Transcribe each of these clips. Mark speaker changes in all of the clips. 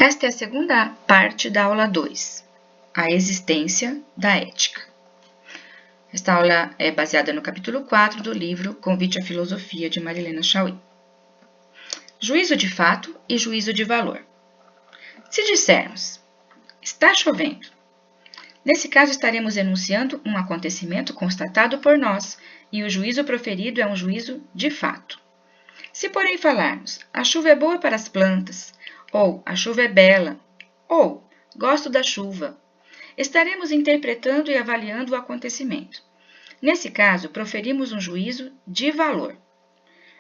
Speaker 1: Esta é a segunda parte da aula 2, a existência da ética. Esta aula é baseada no capítulo 4 do livro Convite à Filosofia, de Marilena Chauí. Juízo de fato e juízo de valor. Se dissermos, está chovendo, nesse caso estaremos enunciando um acontecimento constatado por nós e o juízo proferido é um juízo de fato. Se, porém, falarmos, a chuva é boa para as plantas, ou a chuva é bela, ou gosto da chuva, estaremos interpretando e avaliando o acontecimento. Nesse caso, proferimos um juízo de valor.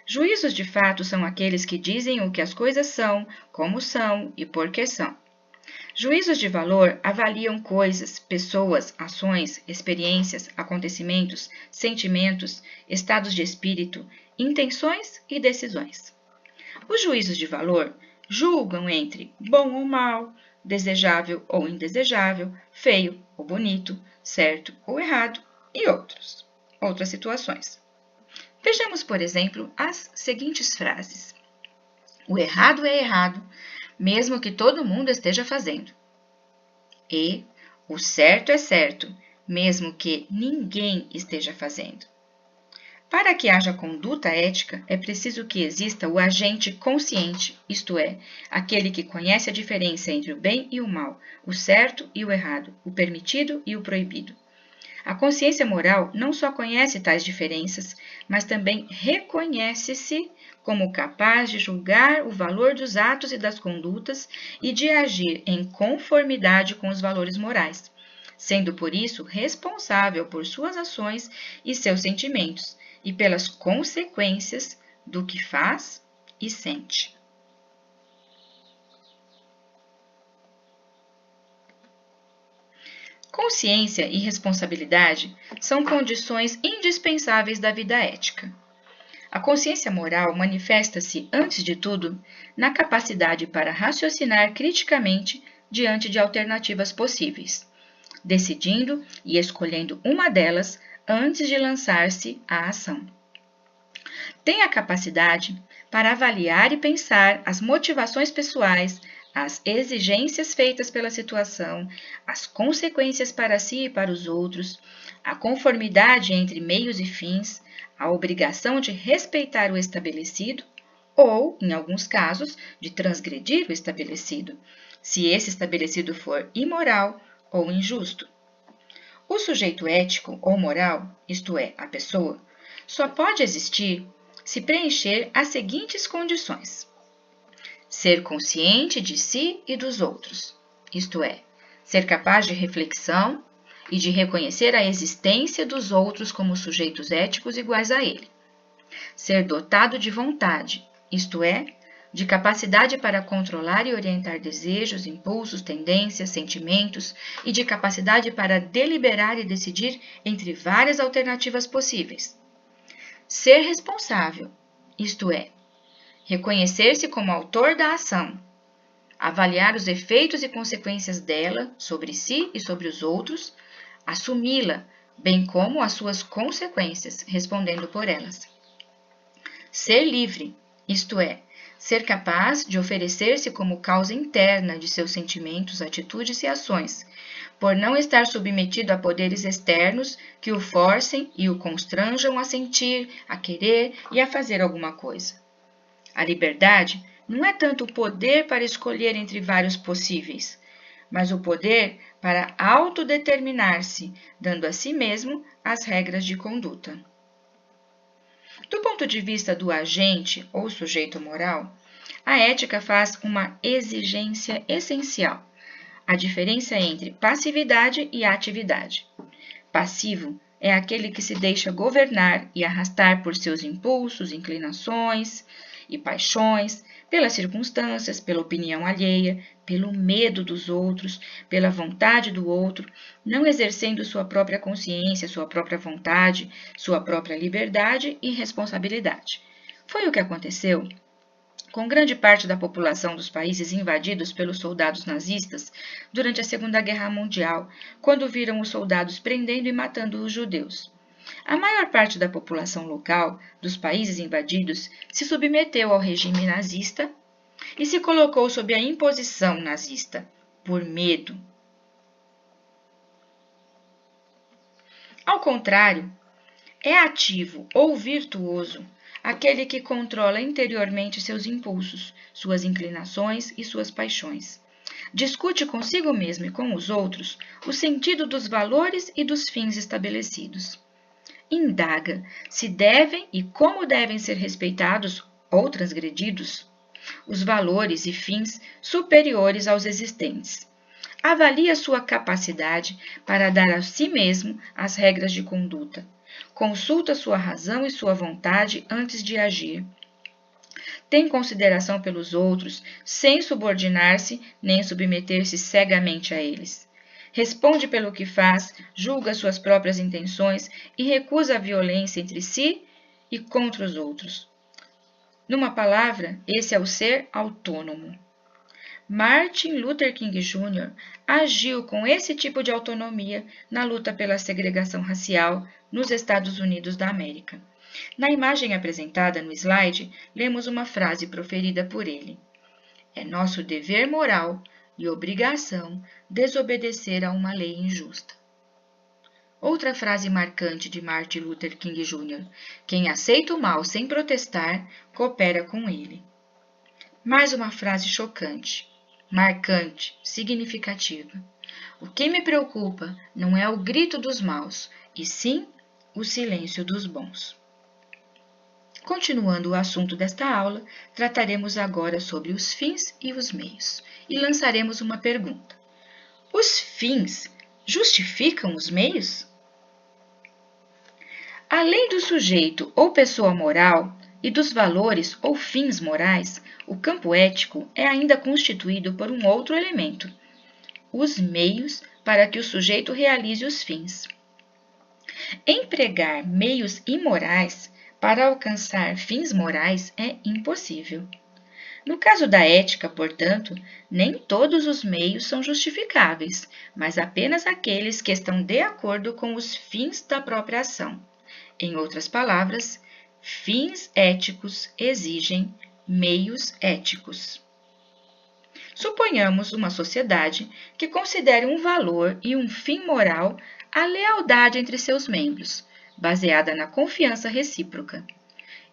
Speaker 1: Juízos de fato são aqueles que dizem o que as coisas são, como são e por que são. Juízos de valor avaliam coisas, pessoas, ações, experiências, acontecimentos, sentimentos, estados de espírito, intenções e decisões. Os juízos de valor julgam entre bom ou mal, desejável ou indesejável, feio ou bonito, certo ou errado e outras situações. Vejamos, por exemplo, as seguintes frases. O errado é errado, mesmo que todo mundo esteja fazendo. E o certo é certo, mesmo que ninguém esteja fazendo. Para que haja conduta ética, é preciso que exista o agente consciente, isto é, aquele que conhece a diferença entre o bem e o mal, o certo e o errado, o permitido e o proibido. A consciência moral não só conhece tais diferenças, mas também reconhece-se como capaz de julgar o valor dos atos e das condutas e de agir em conformidade com os valores morais, sendo por isso responsável por suas ações e seus sentimentos, e pelas consequências do que faz e sente. Consciência e responsabilidade são condições indispensáveis da vida ética. A consciência moral manifesta-se, antes de tudo, na capacidade para raciocinar criticamente diante de alternativas possíveis, decidindo e escolhendo uma delas antes de lançar-se à ação. Tem a capacidade para avaliar e pensar as motivações pessoais, as exigências feitas pela situação, as consequências para si e para os outros, a conformidade entre meios e fins, a obrigação de respeitar o estabelecido ou, em alguns casos, de transgredir o estabelecido, se esse estabelecido for imoral ou injusto. O sujeito ético ou moral, isto é, a pessoa, só pode existir se preencher as seguintes condições. Ser consciente de si e dos outros, isto é, ser capaz de reflexão e de reconhecer a existência dos outros como sujeitos éticos iguais a ele. Ser dotado de vontade, isto é, de capacidade para controlar e orientar desejos, impulsos, tendências, sentimentos e de capacidade para deliberar e decidir entre várias alternativas possíveis. Ser responsável, isto é, reconhecer-se como autor da ação, avaliar os efeitos e consequências dela sobre si e sobre os outros, assumi-la, bem como as suas consequências, respondendo por elas. Ser livre, isto é, ser capaz de oferecer-se como causa interna de seus sentimentos, atitudes e ações, por não estar submetido a poderes externos que o forcem e o constranjam a sentir, a querer e a fazer alguma coisa. A liberdade não é tanto o poder para escolher entre vários possíveis, mas o poder para autodeterminar-se, dando a si mesmo as regras de conduta. Do ponto de vista do agente ou sujeito moral, a ética faz uma exigência essencial, a diferença entre passividade e atividade. Passivo é aquele que se deixa governar e arrastar por seus impulsos, inclinações e paixões, pelas circunstâncias, pela opinião alheia, pelo medo dos outros, pela vontade do outro, não exercendo sua própria consciência, sua própria vontade, sua própria liberdade e responsabilidade. Foi o que aconteceu com grande parte da população dos países invadidos pelos soldados nazistas durante a Segunda Guerra Mundial, quando viram os soldados prendendo e matando os judeus. A maior parte da população local dos países invadidos se submeteu ao regime nazista e se colocou sob a imposição nazista, por medo. Ao contrário, é ativo ou virtuoso aquele que controla interiormente seus impulsos, suas inclinações e suas paixões. Discute consigo mesmo e com os outros o sentido dos valores e dos fins estabelecidos. Indaga se devem e como devem ser respeitados ou transgredidos os valores e fins superiores aos existentes. Avalia sua capacidade para dar a si mesmo as regras de conduta. Consulta sua razão e sua vontade antes de agir. Tem consideração pelos outros, sem subordinar-se nem submeter-se cegamente a eles. Responde pelo que faz, julga suas próprias intenções e recusa a violência entre si e contra os outros. Numa palavra, esse é o ser autônomo. Martin Luther King Jr. agiu com esse tipo de autonomia na luta pela segregação racial nos Estados Unidos da América. Na imagem apresentada no slide, lemos uma frase proferida por ele. É nosso dever moral e obrigação desobedecer a uma lei injusta. Outra frase marcante de Martin Luther King Jr. Quem aceita o mal sem protestar, coopera com ele. Mais uma frase chocante, marcante, significativa. O que me preocupa não é o grito dos maus, e sim o silêncio dos bons. Continuando o assunto desta aula, trataremos agora sobre os fins e os meios, e lançaremos uma pergunta. Os fins justificam os meios? Além do sujeito ou pessoa moral e dos valores ou fins morais, o campo ético é ainda constituído por um outro elemento, os meios para que o sujeito realize os fins. Empregar meios imorais para alcançar fins morais é impossível. No caso da ética, portanto, nem todos os meios são justificáveis, mas apenas aqueles que estão de acordo com os fins da própria ação. Em outras palavras, fins éticos exigem meios éticos. Suponhamos uma sociedade que considere um valor e um fim moral a lealdade entre seus membros, baseada na confiança recíproca.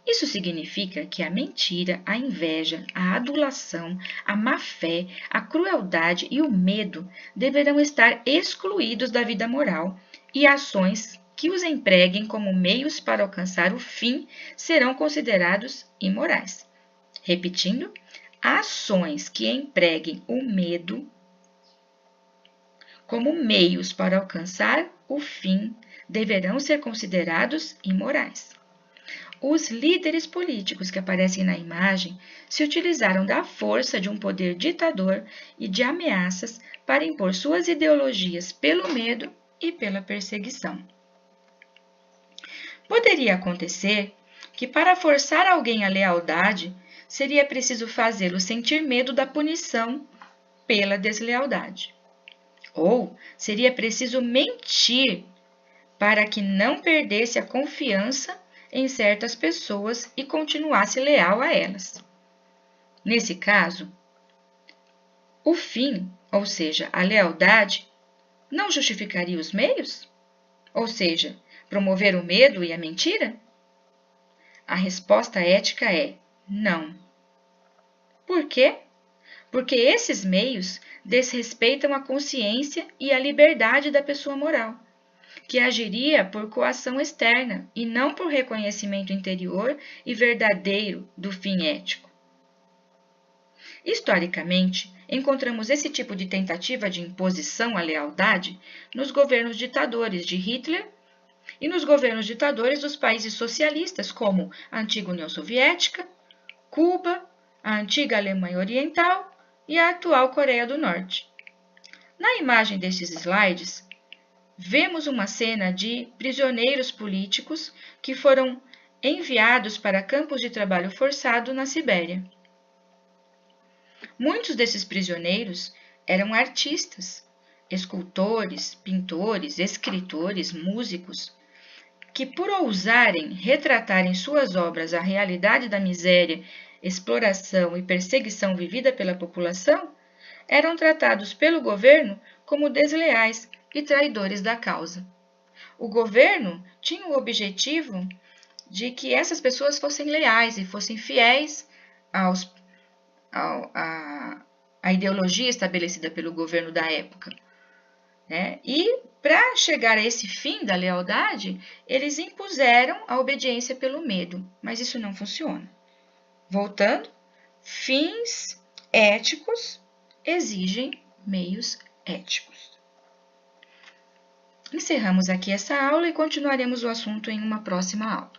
Speaker 1: Isso significa que a mentira, a inveja, a adulação, a má-fé, a crueldade e o medo deverão estar excluídos da vida moral e ações que os empreguem como meios para alcançar o fim serão considerados imorais. Repetindo, ações que empreguem o medo como meios para alcançar o fim deverão ser considerados imorais. Os líderes políticos que aparecem na imagem se utilizaram da força de um poder ditador e de ameaças para impor suas ideologias pelo medo e pela perseguição. Poderia acontecer que, para forçar alguém à lealdade, seria preciso fazê-lo sentir medo da punição pela deslealdade. Ou seria preciso mentir para que não perdesse a confiança em certas pessoas e continuasse leal a elas. Nesse caso, o fim, ou seja, a lealdade, não justificaria os meios? Ou seja, promover o medo e a mentira? A resposta ética é não. Por quê? Porque esses meios desrespeitam a consciência e a liberdade da pessoa moral, que agiria por coação externa e não por reconhecimento interior e verdadeiro do fim ético. Historicamente, encontramos esse tipo de tentativa de imposição à lealdade nos governos ditadores de Hitler e nos governos ditadores dos países socialistas, como a antiga União Soviética, Cuba, a antiga Alemanha Oriental e a atual Coreia do Norte. Na imagem destes slides, vemos uma cena de prisioneiros políticos que foram enviados para campos de trabalho forçado na Sibéria. Muitos desses prisioneiros eram artistas, escultores, pintores, escritores, músicos, que, por ousarem retratar em suas obras a realidade da miséria, exploração e perseguição vivida pela população, eram tratados pelo governo como desleais e traidores da causa. O governo tinha o objetivo de que essas pessoas fossem leais e fossem fiéis à ideologia estabelecida pelo governo da época, né? E, para chegar a esse fim da lealdade, eles impuseram a obediência pelo medo, mas isso não funciona. Voltando, fins éticos exigem meios éticos. Encerramos aqui essa aula e continuaremos o assunto em uma próxima aula.